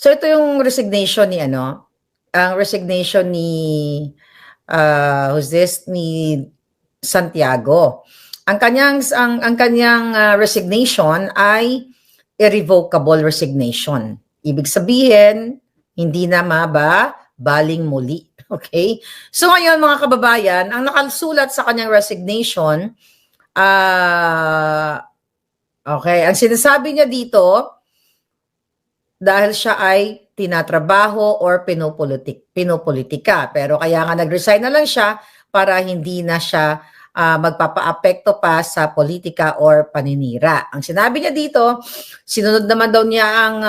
So ito yung resignation ni ano, ang resignation ni who's this? Ni Santiago. Ang kanyang resignation ay irrevocable resignation. Ibig sabihin, hindi na baling muli. Okay? So ngayon mga kababayan, ang nakasulat sa kanyang resignation, okay, ang sinasabi niya dito, dahil siya ay tinatrabaho or pinopolitika. Pero kaya nga nag-resign na lang siya para hindi na siya magpapaapekto pa sa politika or paninira. Ang sinabi niya dito, sinunod naman daw niya ang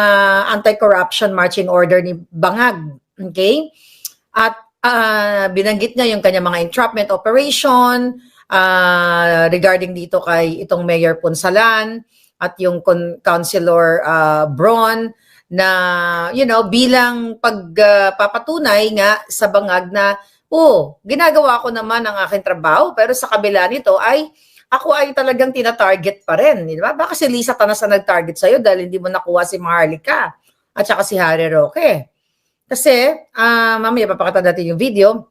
anti-corruption marching order ni Bangag. Okay? At binanggit niya yung kanya mga entrapment operation regarding dito kay itong Mayor Punsalan at yung Councilor Bron na bilang pagpapatunay nga sa Bangag na ginagawa ko naman ang aking trabaho pero sa kabila nito ay ako ay talagang tina-target pa rin, di ba? Baka si Lisa Tanas na nag-target sa'yo dahil hindi mo nakuha si Maharlika at saka si Harry Roque. Kasi, mamaya papakita natin yung video,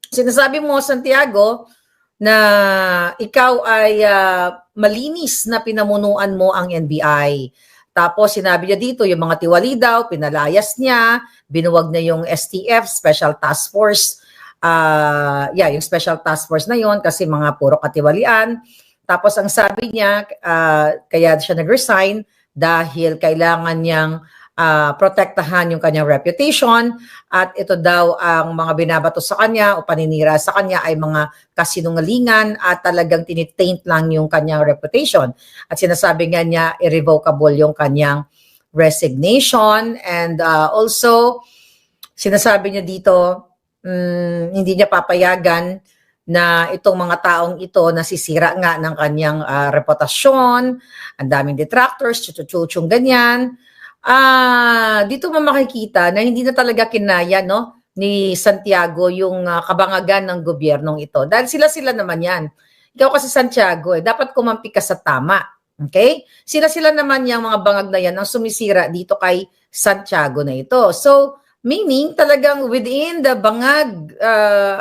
sinasabi mo, Santiago, na ikaw ay malinis na pinamunuan mo ang NBI. Tapos sinabi niya dito, yung mga tiwali daw, pinalayas niya, binuwag na yung STF, Special Task Force. Yung Special Task Force na yon kasi mga puro katiwalian. Tapos ang sabi niya, kaya siya nag-resign dahil kailangan niyang protektahan yung kanyang reputation at ito daw ang mga binabato sa kanya o paninira sa kanya ay mga kasinungalingan at talagang tinitaint lang yung kanyang reputation. At sinasabi nga niya irrevocable yung kanyang resignation and also sinasabi niya dito hindi niya papayagan na itong mga taong ito nasisira nga ng kanyang reputasyon, ang daming detractors, chuchuchung ganyan. Dito mo makikita na hindi na talaga kinaya ni Santiago yung kabangagan ng gobyernong ito. Dahil sila naman yan. Ikaw kasi Santiago, dapat kumampi ka sa tama. Okay? Sila naman yung mga bangag na yan ang sumisira dito kay Santiago na ito. So, meaning talagang within the bangag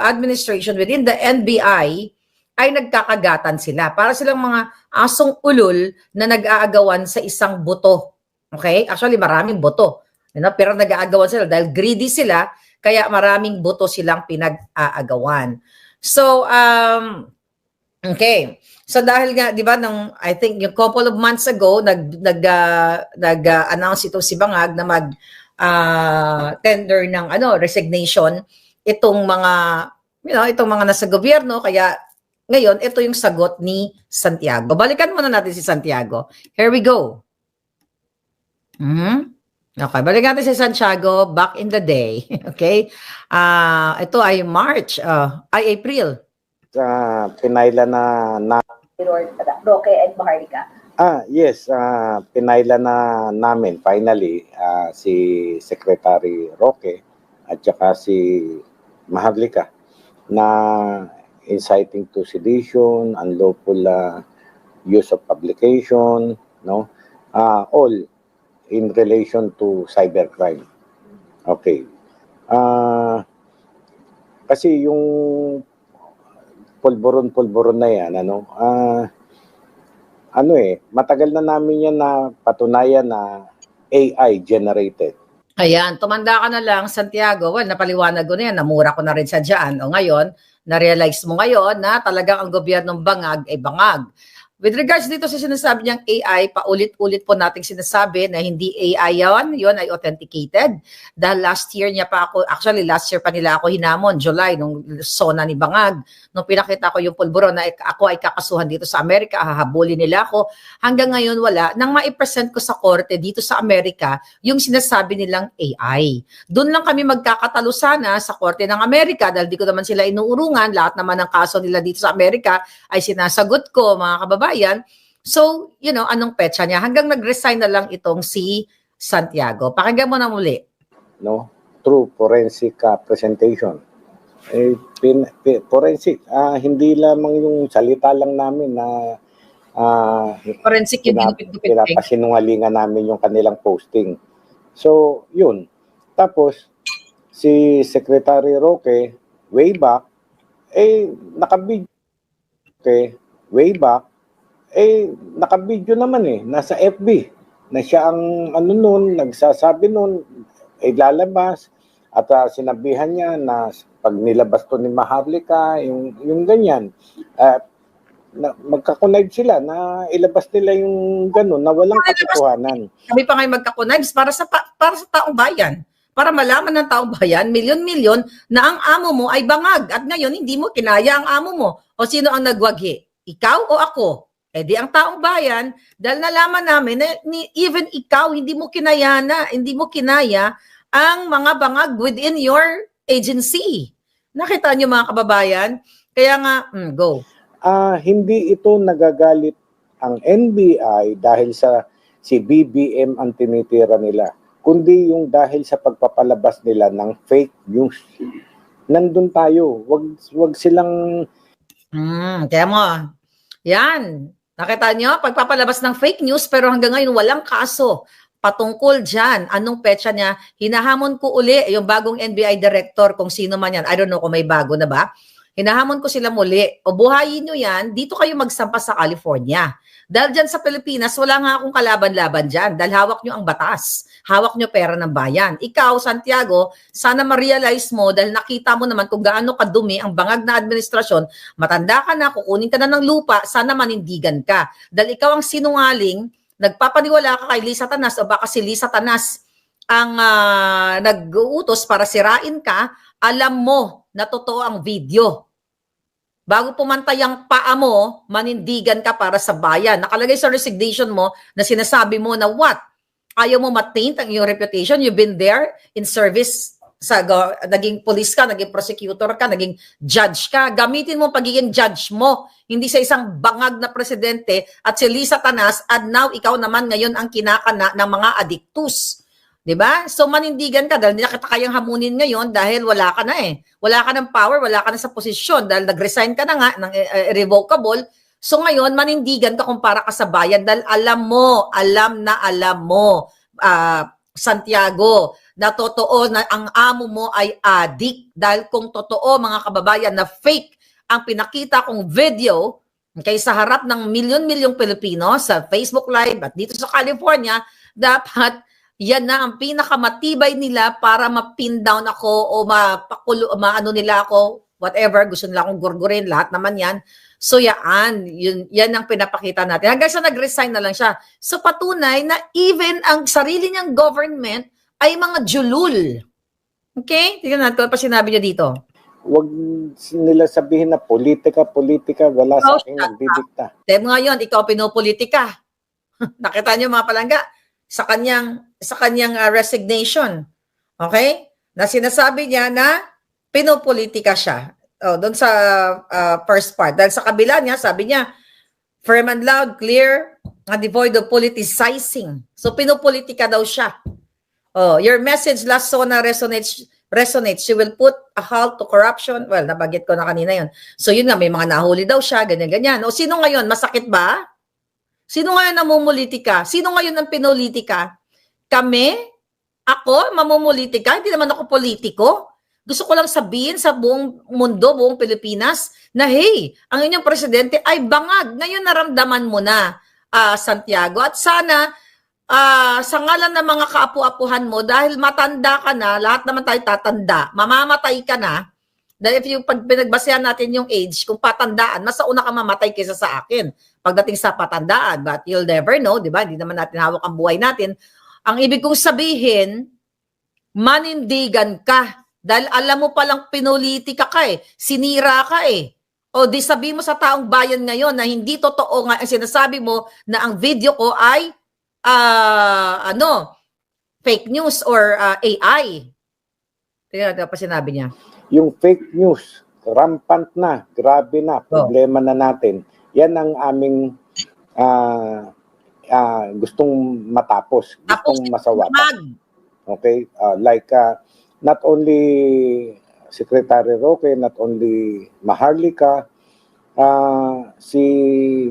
administration, within the NBI, ay nagkakagatan sila. Para silang mga asong ulol na nag-aagawan sa isang buto. Okay? Actually, maraming boto. Pero nag-aagawan sila dahil greedy sila, kaya maraming boto silang pinag-aagawan. So, okay. So dahil nga, di ba, I think yung couple of months ago, nag-announce ito si Bangag na tender ng resignation itong mga nasa gobyerno, kaya ngayon ito yung sagot ni Santiago. Balikan muna natin si Santiago. Here we go. Okay, balikan natin si Santiago back in the day. Okay? Ito ay March, April. Pinayla na Roque and Maharlika. Yes, pinayla na namin finally si Secretary Roque at saka si Maharlika na inciting to sedition, unlawful use of publication, all in relation to cybercrime. Okay. Kasi yung pulburon na yan, matagal na namin yan na patunayan na AI generated. Ayan, tumanda ka na lang, Santiago. Well, napaliwanag ko na yan, namura ko na rin sa dyan. O ngayon, na-realize mo ngayon na talagang ang gobyernong bangag ay bangag. With regards dito sa sinasabi niyang AI, paulit-ulit po nating sinasabi na hindi AI yon ay authenticated. Dahil last year pa nila ako hinamon, July, nung SONA ni Bangag. Nung pinakita ko yung pulburon na ako ay kakasuhan dito sa Amerika, hahabulin nila ako. Hanggang ngayon wala. Nang maipresent ko sa korte dito sa Amerika, yung sinasabi nilang AI. Doon lang kami magkakatalo sana sa korte ng Amerika dahil di ko naman sila inuurungan. Lahat naman ng kaso nila dito sa Amerika ay sinasagot ko, mga kababayan. So, anong petsa niya? Hanggang nag-resign na lang itong si Santiago. Pakinggan mo na muli. Through forensic presentation. Forensic, hindi lamang yung salita lang namin na forensic yung pinapasinungalingan namin yung kanilang posting. So, yun. Tapos, si Secretary Roque, way back, nakabidyo, way back, nakabidyo naman nasa FB, na siya ang nagsasabi nun, lalabas, at sinabihan niya na pag nilabas to ni Maharlika, yung ganyan, magkakonnive sila na ilabas nila yung gano'n na walang katotohanan. Kami pa ngayon magka-connives para sa taong bayan. Para malaman ng taong bayan, milyon-milyon, na ang amo mo ay bangag. At ngayon, hindi mo kinaya ang amo mo. O sino ang nagwagi? Ikaw o ako? Di ang taong bayan, dahil nalaman namin na even ikaw, hindi mo kinaya ang mga bangag within your agency. Nakita niyo mga kababayan? Kaya nga, go. Hindi ito nagagalit ang NBI dahil si BBM ang tinitira nila, kundi yung dahil sa pagpapalabas nila ng fake news. Nandun tayo. Wag silang... Kaya mo, yan. Nakita nyo, pagpapalabas ng fake news pero hanggang ngayon walang kaso patungkol dyan. Anong petsa niya? Hinahamon ko uli yung bagong NBI director, kung sino man yan. I don't know kung may bago na ba. Hinahamon ko sila muli. O buhayin nyo yan, dito kayo magsampa sa California. Dahil dyan sa Pilipinas, wala nga akong kalaban-laban dyan. Dahil hawak nyo ang batas. Hawak nyo pera ng bayan. Ikaw, Santiago, sana ma-realize mo dahil nakita mo naman kung gaano kadumi ang bangag na administrasyon. Matanda ka na, kukunin ka na ng lupa, sana manindigan ka. Dahil ikaw ang sinungaling, nagpapaniwala ka kay Lisa Tanas o baka si Lisa Tanas ang nag-uutos para sirain ka, alam mo na totoo ang video. Bago pumantay ang paa mo, manindigan ka para sa bayan. Nakalagay sa resignation mo na sinasabi mo na what? Ayaw mo ma-taint ang iyong reputation? You've been there in service, naging police ka, naging prosecutor ka, naging judge ka. Gamitin mo pagiging judge mo, hindi sa isang bangag na presidente at si Lisa Tanas at now ikaw naman ngayon ang kinakana ng mga addictus. Diba? So manindigan ka dahil hindi na kita kayang hamunin ngayon dahil wala ka na Wala ka ng power, wala ka na sa posisyon dahil nag-resign ka na nga ng irrevocable. So ngayon, manindigan ka kung para ka sa bayan dahil alam mo, Santiago, na totoo na ang amo mo ay addict. Dahil kung totoo, mga kababayan, na fake ang pinakita kong video sa harap ng milyon-milyong Pilipino sa Facebook Live at dito sa California, dapat yan na ang pinakamatibay nila para ma-pin down ako o maano nila ako, whatever, gusto nila akong gurgurin, lahat naman yan. So yan ang pinapakita natin. Hanggang sa nag-resign na lang siya. So patunay na even ang sarili niyang government ay mga julul. Okay? Tingnan natin pa sinabi niya dito. Huwag nila sabihin na politika, wala sa akin nagdidikta. Ngayon, ikaw pinopolitika. Nakita niyo mga palangga? Sa kanyang resignation. Okay? Na sinasabi niya na pinopolitika siya. Doon sa first part. Dahil sa kabila niya, sabi niya, firm and loud, clear, and devoid of politicizing. So, pinopolitika daw siya. Your message last Sona resonates. She will put a halt to corruption. Well, nabagit ko na kanina yun. So, yun nga, may mga nahuli daw siya, ganyan-ganyan. O, sino ngayon? Masakit ba? Sino ngayon namumulitika? Sino ngayon ang pinulitika? Kami? Ako? Mamumulitika? Hindi naman ako politiko. Gusto ko lang sabihin sa buong mundo, buong Pilipinas, na hey, ang inyong presidente ay bangag. Ngayon naramdaman mo na, Santiago. At sana, sa ngalan ng mga kaapu-apuhan mo, dahil matanda ka na, lahat naman tayo tatanda, mamamatay ka na, dahil pag pinagbasehan natin yung age, kung patandaan, mas una ka mamatay kaysa sa akin pagdating sa patandaan. But you'll never know, di ba? Hindi naman natin hawak ang buhay natin. Ang ibig kong sabihin, manindigan ka. Dahil alam mo palang pinulitika ka sinira ka O di sabi mo sa taong bayan ngayon na hindi totoo nga ang sinasabi mo na ang video ko ay fake news or AI. Tingnan natin pa sinabi niya. Yung fake news, rampant na, grabe na, problema na natin. Yan ang aming gustong matapos, gustong masawatan. Okay? Not only Secretary Roque, not only Maharlika, si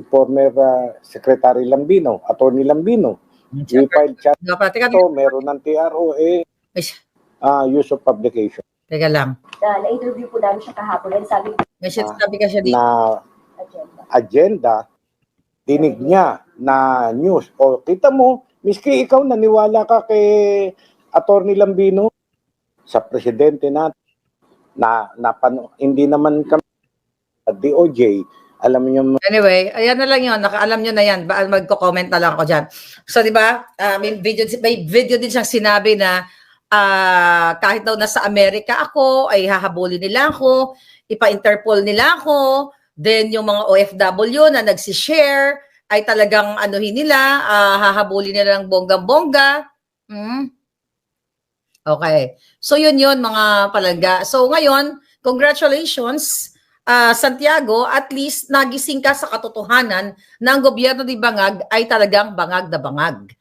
former Secretary Lambino, Attorney Lambino, We filed chat Teka, to, meron ng TRO, use of publication teka lang. Na-interview po namin siya kahapon and sabi ko, May sinasabi ka siya dito. na agenda. agenda, dinig niya na news. O kita mo, miski ikaw naniwala ka kay Attorney Lambino sa presidente natin hindi naman kami DOJ, alam niyo. Anyway, ayan na lang yun. Nakaalam nyo na yan. Magko-comment na lang ako dyan. So, di ba, may video din siyang sinabi na kahit daw nasa Amerika ako, ay hahabulin nila ako, ipa-Interpol nila ako, then yung mga OFW na nagsishare, ay talagang anuhin nila, hahabulin nila ng bonggang-bongga. Okay. So, yun mga palangga. So, ngayon, congratulations, Santiago, at least nagising ka sa katotohanan na ang gobyerno ni Bangag ay talagang bangag na bangag.